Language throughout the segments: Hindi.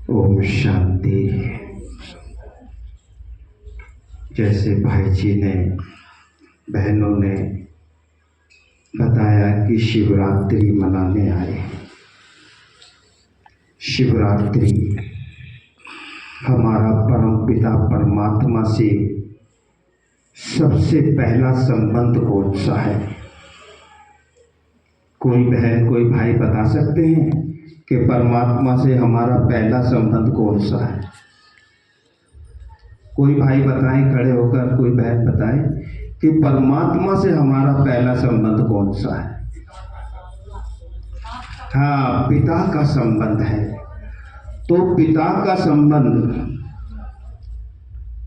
ओम शांति। जैसे भाई जी ने, बहनों ने बताया कि शिवरात्रि मनाने आए। शिवरात्रि हमारा परम पिता परमात्मा से सबसे पहला संबंध कौन सा है? कोई बहन कोई भाई बता सकते हैं कि परमात्मा से हमारा पहला संबंध कौन सा है? कोई भाई बताएं खड़े होकर, कोई बहन बताएं कि परमात्मा से हमारा पहला संबंध कौन सा है? हाँ, पिता का संबंध है। तो पिता का संबंध,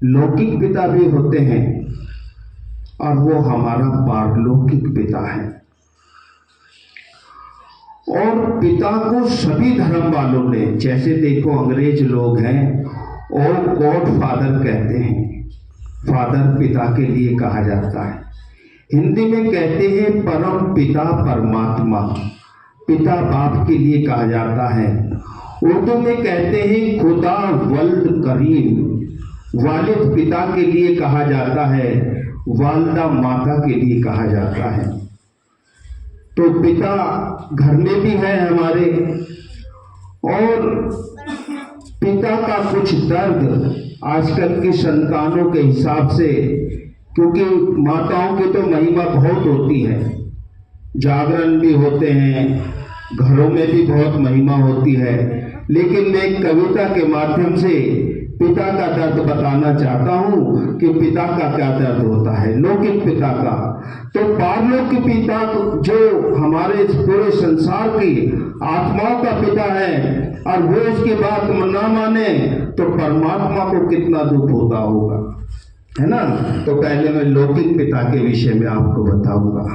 लौकिक पिता भी होते हैं और वो हमारा पारलौकिक पिता है। और पिता को सभी धर्म वालों ने, जैसे देखो अंग्रेज लोग हैं और गॉड फादर कहते हैं। फादर पिता के लिए कहा जाता है। हिंदी में कहते हैं परम पिता परमात्मा, पिता बाप के लिए कहा जाता है। उर्दू में कहते हैं खुदा वल्द करीम, वालिद पिता के लिए कहा जाता है, वालदा माता के लिए कहा जाता है। तो पिता घर में भी है हमारे, और पिता का कुछ दर्द आजकल की संतानों के हिसाब से, क्योंकि माताओं की तो महिमा बहुत होती है, जागरण भी होते हैं, घरों में भी बहुत महिमा होती है, लेकिन मैं एक कविता के माध्यम से पिता का दर्द बताना चाहता हूँ कि पिता का क्या दर्द होता है, लौकिक पिता का। तो पारलौकिक पिता जो हमारे पूरे संसार की आत्माओं का पिता है, और वो उसकी बात ना माने तो परमात्मा को कितना दुख होता होगा, है ना। तो पहले मैं लौकिक पिता के विषय में आपको बताऊंगा।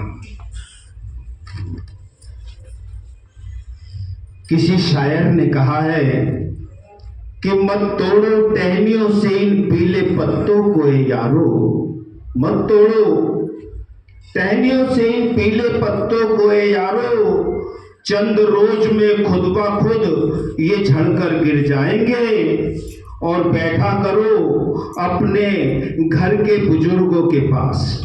किसी शायर ने कहा है कि मत तोड़ो टहनियों से इन पीले पत्तों को यारो, मत तोड़ो टहनियों से इन पीले पत्तों को यारो, चंद रोज में खुद ब खुद ये झड़कर गिर जाएंगे। और बैठा करो अपने घर के बुजुर्गों के पास,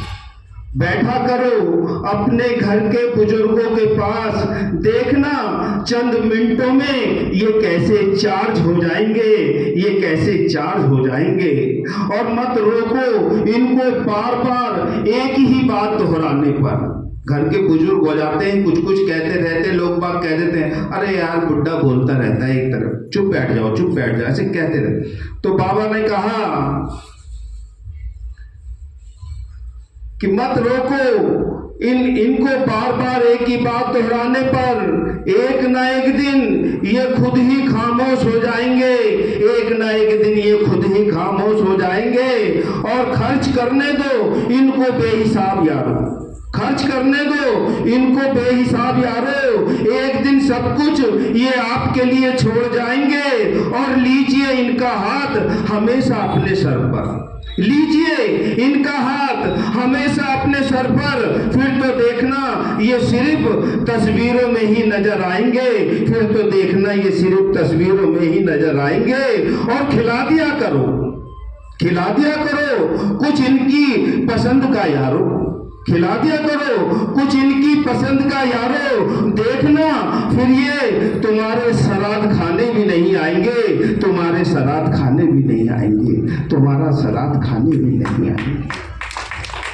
बैठा करो अपने घर के बुजुर्गों के पास, देखना चंद मिनटों में ये कैसे चार्ज हो जाएंगे, ये कैसे चार्ज हो जाएंगे। और मत रोको इनको बार बार एक ही बात दोहराने पर। घर के बुजुर्ग हो जाते हैं, कुछ कुछ कहते रहते, लोग बाग कह देते हैं अरे यार बुड्ढा बोलता रहता है एक तरफ, चुप बैठ जाओ चुप बैठ जाओ, ऐसे कहते रहते। तो बाबा ने कहा कि मत रोको इनको बार बार एक ही बात दोहराने पर, एक ना एक दिन ये खुद ही खामोश हो जाएंगे, एक ना एक दिन ये खुद ही खामोश हो जाएंगे। और खर्च करने दो इनको बेहिसाब यारो, खर्च करने दो इनको बेहिसाब यारो, एक दिन सब कुछ ये आपके लिए छोड़ जाएंगे। और लीजिए इनका हाथ हमेशा अपने सर पर, लीजिए इनका हाथ हमेशा अपने सर पर, फिर तो देखना ये सिर्फ तस्वीरों में ही नजर आएंगे, फिर तो देखना ये सिर्फ तस्वीरों में ही नजर आएंगे। और खिला दिया करो, खिला दिया करो कुछ इनकी पसंद का यारो, खिला दिया करो कुछ इनकी पसंद का यारो, देखना फिर ये तुम्हारे सराद खाने भी नहीं आएंगे, तुम्हारे सराद खाने भी नहीं आएंगे, तुम्हारा सराद खाने भी नहीं आएंगे।